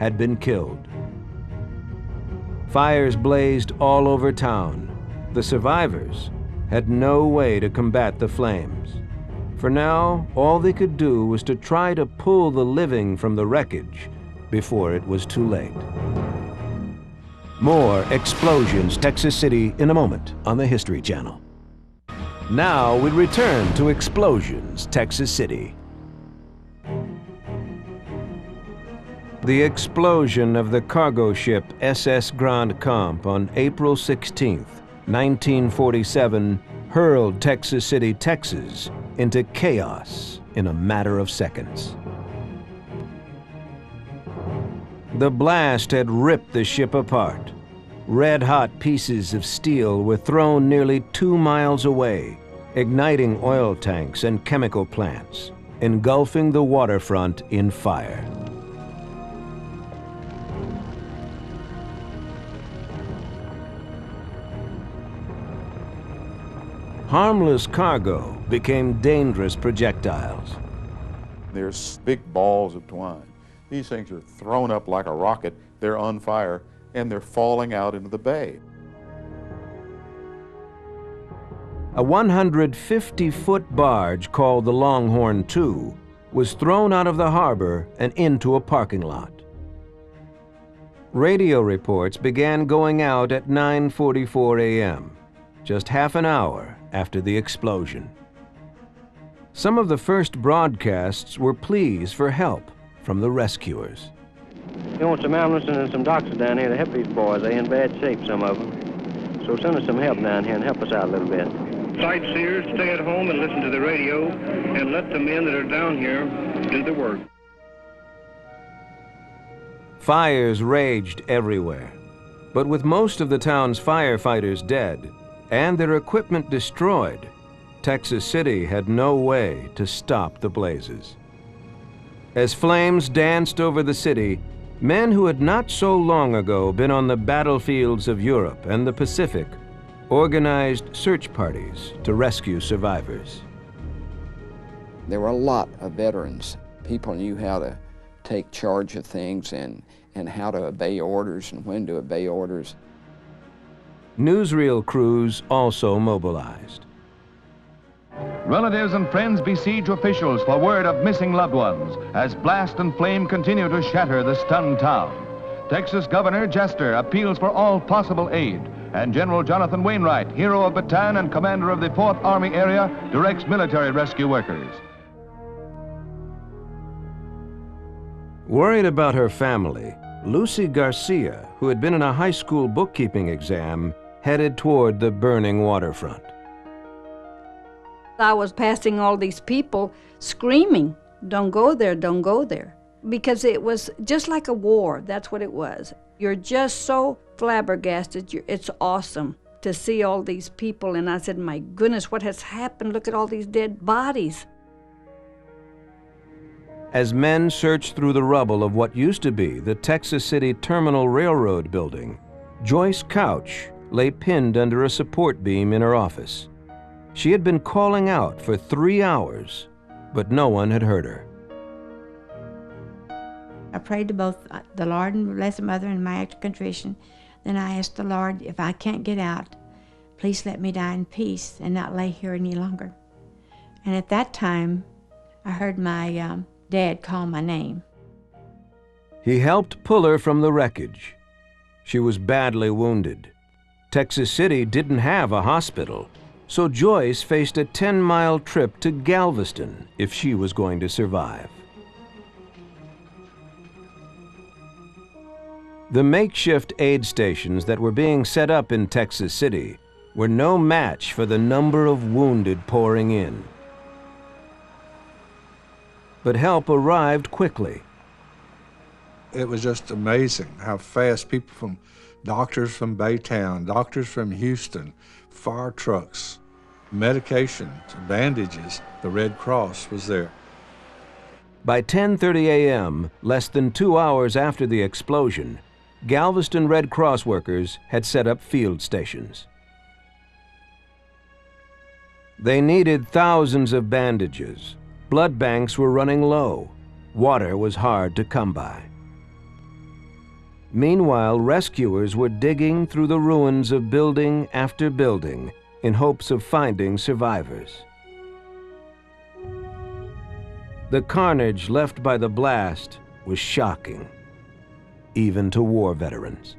had been killed. Fires blazed all over town. The survivors had no way to combat the flames. For now, all they could do was to try to pull the living from the wreckage before it was too late. More Explosions, Texas City in a moment on the History Channel. Now we return to Explosions, Texas City. The explosion of the cargo ship SS Grand Camp on April 16, 1947, hurled Texas City, Texas, into chaos in a matter of seconds. The blast had ripped the ship apart. Red-hot pieces of steel were thrown nearly 2 miles away, igniting oil tanks and chemical plants, engulfing the waterfront in fire. Harmless cargo became dangerous projectiles. There's big balls of twine. These things are thrown up like a rocket, they're on fire, and they're falling out into the bay. A 150-foot barge called the Longhorn II was thrown out of the harbor and into a parking lot. Radio reports began going out at 9:44 a.m., just half an hour after the explosion. Some of the first broadcasts were pleas for help from the rescuers. You want some ambulance and some doctors down here to help these boys. They're in bad shape, some of them. So send us some help down here and help us out a little bit. Sightseers, stay at home and listen to the radio, and let the men that are down here do the work. Fires raged everywhere, but with most of the town's firefighters dead and their equipment destroyed, Texas City had no way to stop the blazes. As flames danced over the city, men who had not so long ago been on the battlefields of Europe and the Pacific organized search parties to rescue survivors. There were a lot of veterans. People knew how to take charge of things and how to obey orders and when to obey orders. Newsreel crews also mobilized. Relatives and friends besiege officials for word of missing loved ones as blast and flame continue to shatter the stunned town. Texas Governor Jester appeals for all possible aid, and General Jonathan Wainwright, hero of Bataan and commander of the 4th Army area, directs military rescue workers. Worried about her family, Lucy Garcia, who had been in a high school bookkeeping exam, headed toward the burning waterfront. I was passing all these people screaming, "Don't go there, don't go there." Because it was just like a war, that's what it was. You're just so flabbergasted, it's awesome to see all these people. And I said, my goodness, what has happened? Look at all these dead bodies. As men searched through the rubble of what used to be the Texas City Terminal Railroad building, Joyce Couch lay pinned under a support beam in her office. She had been calling out for 3 hours, but no one had heard her. I prayed to both the Lord and Blessed Mother in my act of contrition. Then I asked the Lord, if I can't get out, please let me die in peace and not lay here any longer. And at that time, I heard my dad call my name. He helped pull her from the wreckage. She was badly wounded. Texas City didn't have a hospital, so Joyce faced a 10-mile trip to Galveston if she was going to survive. The makeshift aid stations that were being set up in Texas City were no match for the number of wounded pouring in. But help arrived quickly. It was just amazing how fast people doctors from Baytown, doctors from Houston, fire trucks, medications, bandages, the Red Cross was there. By 10:30 a.m., less than 2 hours after the explosion, Galveston Red Cross workers had set up field stations. They needed thousands of bandages. Blood banks were running low. Water was hard to come by. Meanwhile, rescuers were digging through the ruins of building after building in hopes of finding survivors. The carnage left by the blast was shocking, even to war veterans.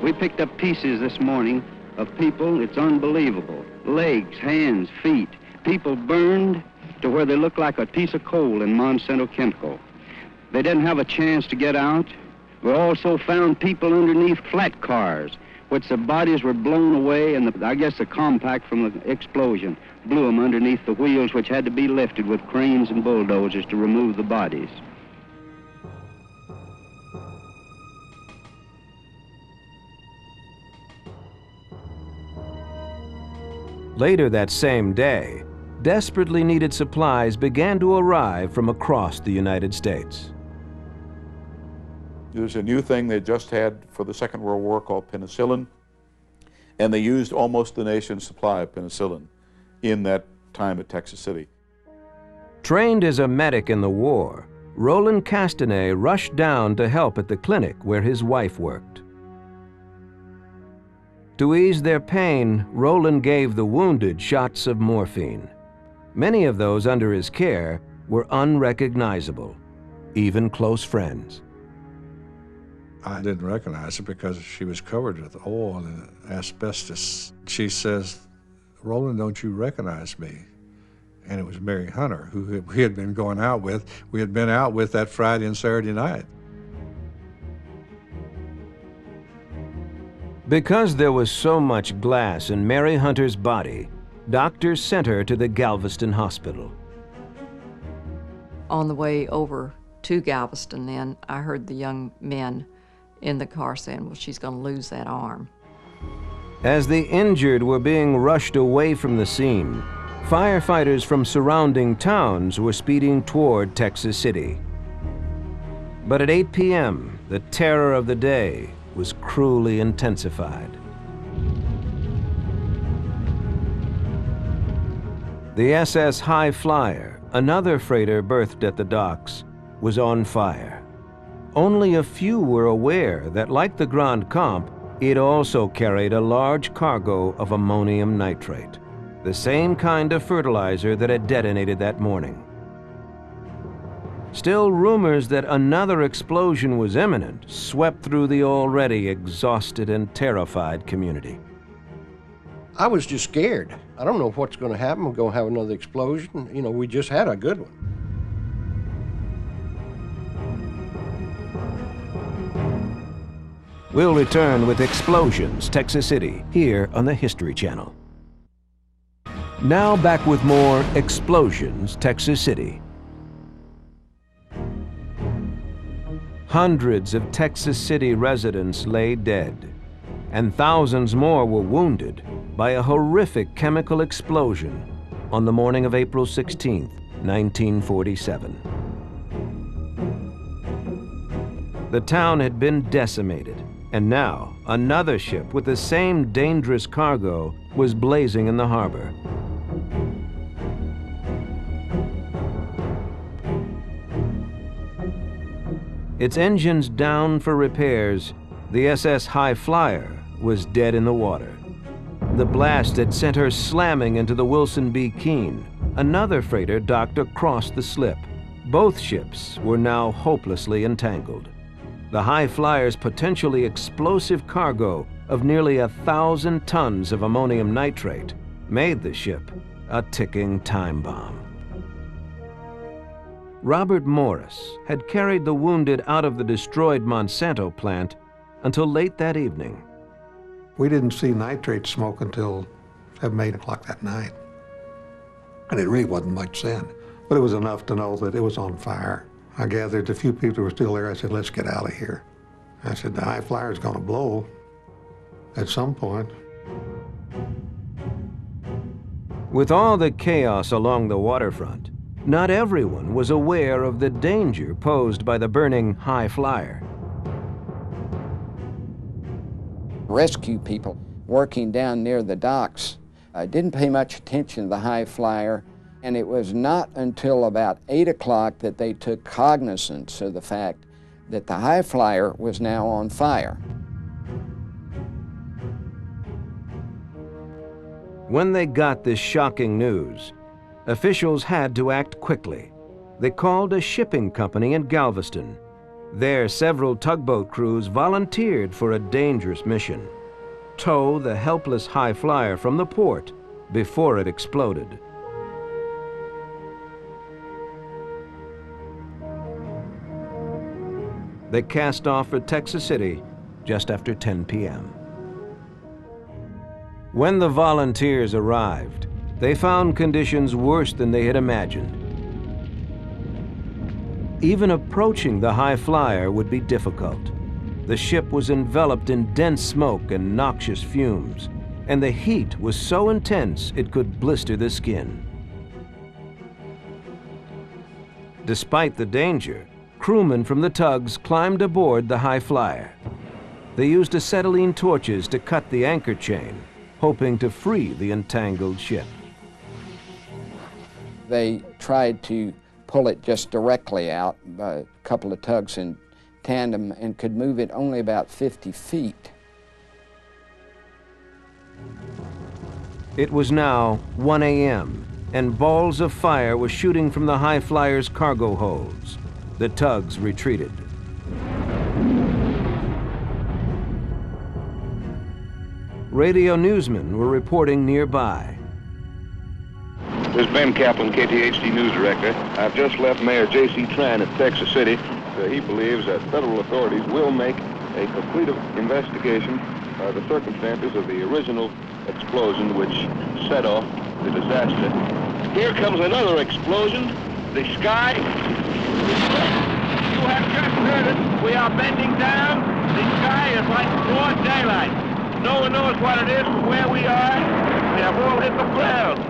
We picked up pieces this morning of people. It's unbelievable. Legs, hands, feet. People burned to where they look like a piece of coal in Monsanto Chemical. They didn't have a chance to get out. We also found people underneath flat cars, which the bodies were blown away, and I guess the compact from the explosion blew them underneath the wheels, which had to be lifted with cranes and bulldozers to remove the bodies. Later that same day, desperately needed supplies began to arrive from across the United States. There's a new thing they just had for the Second World War called penicillin, and they used almost the nation's supply of penicillin in that time at Texas City. Trained as a medic in the war, Roland Castanet rushed down to help at the clinic where his wife worked. To ease their pain, Roland gave the wounded shots of morphine. Many of those under his care were unrecognizable, even close friends. I didn't recognize her because she was covered with oil and asbestos. She says, "Roland, don't you recognize me?" And it was Mary Hunter, who we had been going out with. We had been out with that Friday and Saturday night. Because there was so much glass in Mary Hunter's body, doctors sent her to the Galveston Hospital. On the way over to Galveston then, I heard the young men in the car saying, well, she's going to lose that arm. As the injured were being rushed away from the scene, firefighters from surrounding towns were speeding toward Texas City. But at 8 p.m., the terror of the day was cruelly intensified. The SS High Flyer, another freighter berthed at the docks, was on fire. Only a few were aware that, like the Grand Comte, it also carried a large cargo of ammonium nitrate, the same kind of fertilizer that had detonated that morning. Still, rumors that another explosion was imminent swept through the already exhausted and terrified community. I was just scared. I don't know what's going to happen. We're going to have another explosion. You know, we just had a good one. We'll return with Explosions, Texas City, here on the History Channel. Now back with more Explosions, Texas City. Hundreds of Texas City residents lay dead, and thousands more were wounded by a horrific chemical explosion on the morning of April 16, 1947. The town had been decimated, and now another ship with the same dangerous cargo was blazing in the harbor. Its engines down for repairs, the SS High Flyer was dead in the water. The blast had sent her slamming into the Wilson B. Keene. Another freighter docked across the slip. Both ships were now hopelessly entangled. The High Flyer's potentially explosive cargo of nearly 1,000 tons of ammonium nitrate made the ship a ticking time bomb. Robert Morris had carried the wounded out of the destroyed Monsanto plant until late that evening. We didn't see nitrate smoke until 7, 8 o'clock that night. And it really wasn't much then, but it was enough to know that it was on fire. I gathered a few people who were still there. I said, let's get out of here. I said, the High Flyer's gonna blow at some point. With all the chaos along the waterfront, not everyone was aware of the danger posed by the burning High Flyer. Rescue people working down near the docks didn't pay much attention to the High Flyer, and it was not until about 8 o'clock that they took cognizance of the fact that the High Flyer was now on fire. When they got this shocking news, officials had to act quickly. They called a shipping company in Galveston. There, several tugboat crews volunteered for a dangerous mission: tow the helpless High Flyer from the port before it exploded. They cast off for Texas City just after 10 p.m. When the volunteers arrived, they found conditions worse than they had imagined. Even approaching the High Flyer would be difficult. The ship was enveloped in dense smoke and noxious fumes, and the heat was so intense it could blister the skin. Despite the danger, crewmen from the tugs climbed aboard the High Flyer. They used acetylene torches to cut the anchor chain, hoping to free the entangled ship. They tried to pull it just directly out by a couple of tugs in tandem and could move it only about 50 feet. It was now 1 a.m., and balls of fire were shooting from the High Flyer's cargo holds. The tugs retreated. Radio newsmen were reporting nearby. This is Ben Kaplan, KTHD News Director. I've just left Mayor J.C. Tran at Texas City. He believes that federal authorities will make a complete investigation of the circumstances of the original explosion which set off the disaster. Here comes another explosion. The sky. You have just heard it. We are bending down. The sky is like broad daylight. No one knows what it is from where we are. We have all hit the ground.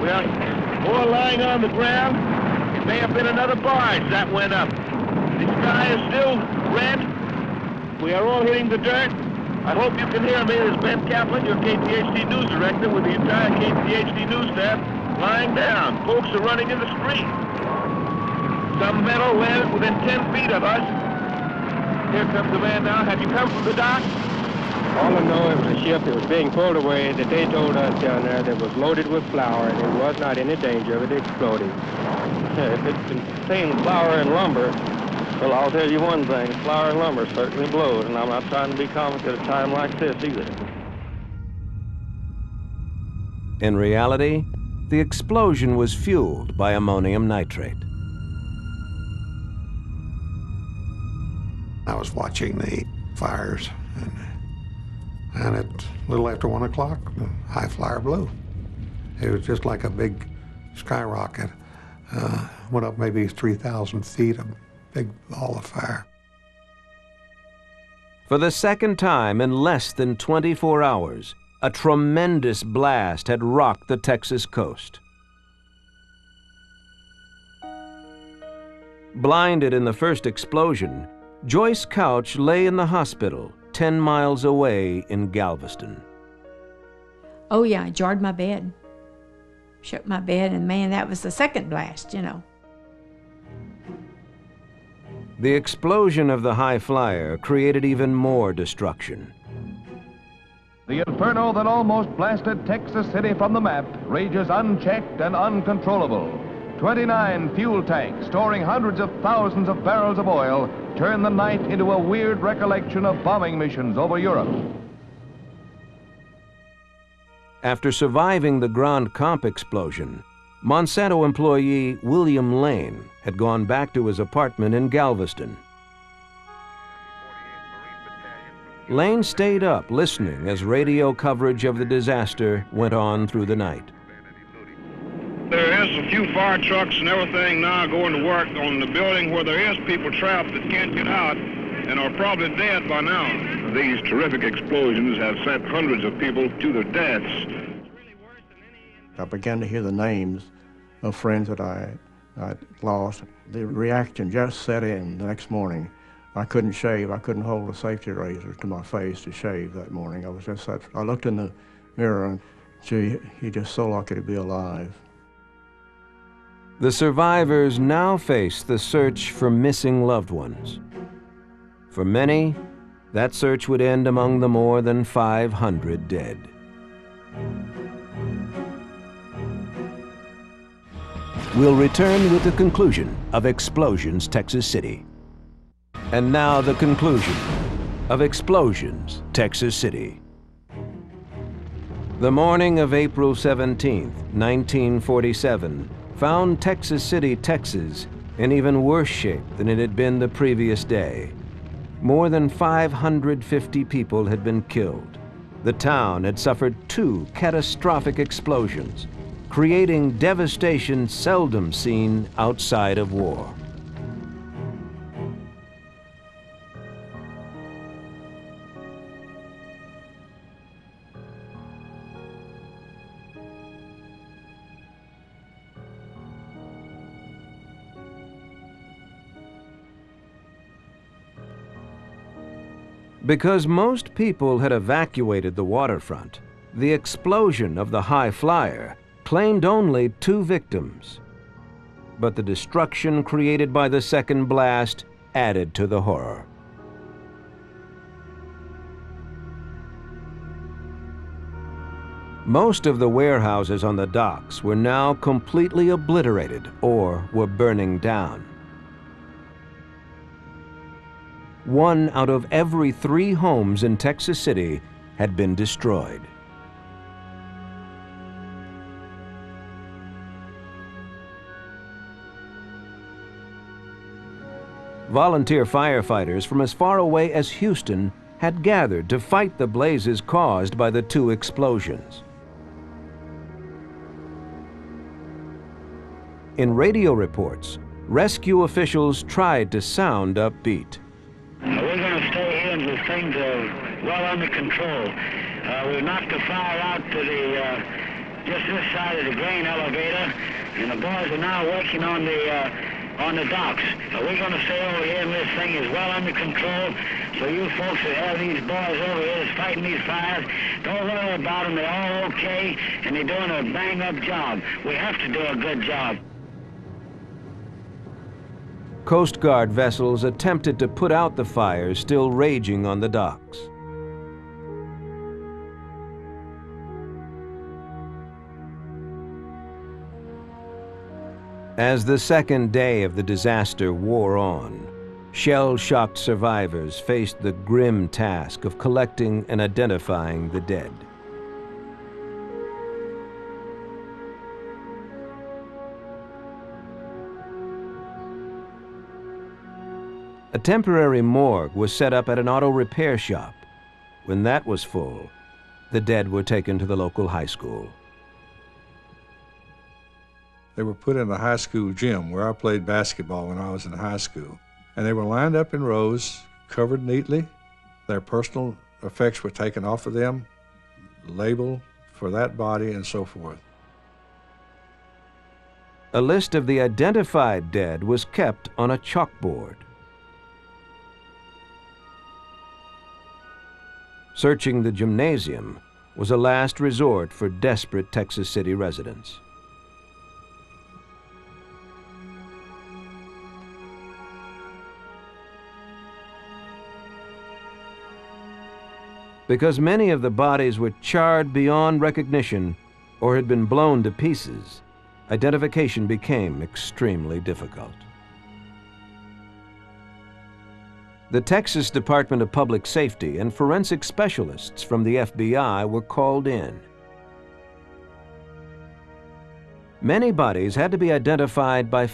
We are all lying on the ground. It may have been another barge that went up. The sky is still red. We are all hitting the dirt. I hope you can hear me. This is Ben Kaplan, your KTHD News Director, with the entire KTHD News staff lying down. Folks are running in the street. Some metal landed within 10 feet of us. Here comes the man now. Have you come from the dock? All I know, it was a ship that was being pulled away that they told us down there that was loaded with flour, and it was not in any danger of it exploding. If it contained flour and lumber, well, I'll tell you one thing, flour and lumber certainly blows, and I'm not trying to be comic at a time like this either. In reality, the explosion was fueled by ammonium nitrate. I was watching the fires, and at a little after 1 o'clock, the High Flyer blew. It was just like a big skyrocket. Went up maybe 3,000 feet, a big ball of fire. For the second time in less than 24 hours, a tremendous blast had rocked the Texas coast. Blinded in the first explosion, Joyce Couch lay in the hospital 10 miles away in Galveston. Oh yeah, I jarred my bed. Shook my bed, and man, that was the second blast, you know. The explosion of the High Flyer created even more destruction. The inferno that almost blasted Texas City from the map rages unchecked and uncontrollable. 29 fuel tanks storing hundreds of thousands of barrels of oil turn the night into a weird recollection of bombing missions over Europe. After surviving the Grand Comp explosion, Monsanto employee William Lane had gone back to his apartment in Galveston. Lane stayed up listening as radio coverage of the disaster went on through the night. There is a few fire trucks and everything now going to work on the building where there is people trapped that can't get out and are probably dead by now. These terrific explosions have sent hundreds of people to their deaths. I began to hear the names of friends that I lost. The reaction just set in the next morning. I couldn't shave. I couldn't hold a safety razor to my face to shave that morning. I looked in the mirror and, gee, he just so lucky to be alive. The survivors now face the search for missing loved ones. For many, that search would end among the more than 500 dead. We'll return with the conclusion of Explosions, Texas City. And now the conclusion of Explosions, Texas City. The morning of April 17, 1947, found Texas City, Texas, in even worse shape than it had been the previous day. More than 550 people had been killed. The town had suffered 2 catastrophic explosions, creating devastation seldom seen outside of war. Because most people had evacuated the waterfront, the explosion of the High Flyer claimed only 2 victims. But the destruction created by the second blast added to the horror. Most of the warehouses on the docks were now completely obliterated or were burning down. 1 out of every 3 homes in Texas City had been destroyed. Volunteer firefighters from as far away as Houston had gathered to fight the blazes caused by the 2 explosions. In radio reports, rescue officials tried to sound upbeat. We're going to stay here and with things well under control. We knocked the fire out to just this side of the grain elevator, and the boys are now working on the docks. We're going to stay over here, and this thing is well under control. So you folks that have these boys over here that's fighting these fires, don't worry about them. They're all okay, and they're doing a bang-up job. We have to do a good job. Coast Guard vessels attempted to put out the fires still raging on the docks. As the second day of the disaster wore on, shell-shocked survivors faced the grim task of collecting and identifying the dead. A temporary morgue was set up at an auto repair shop. When that was full, the dead were taken to the local high school. They were put in the high school gym where I played basketball when I was in high school. And they were lined up in rows, covered neatly. Their personal effects were taken off of them, labeled for that body, and so forth. A list of the identified dead was kept on a chalkboard. Searching the gymnasium was a last resort for desperate Texas City residents. Because many of the bodies were charred beyond recognition or had been blown to pieces, identification became extremely difficult. The Texas Department of Public Safety and forensic specialists from the FBI were called in. Many bodies had to be identified by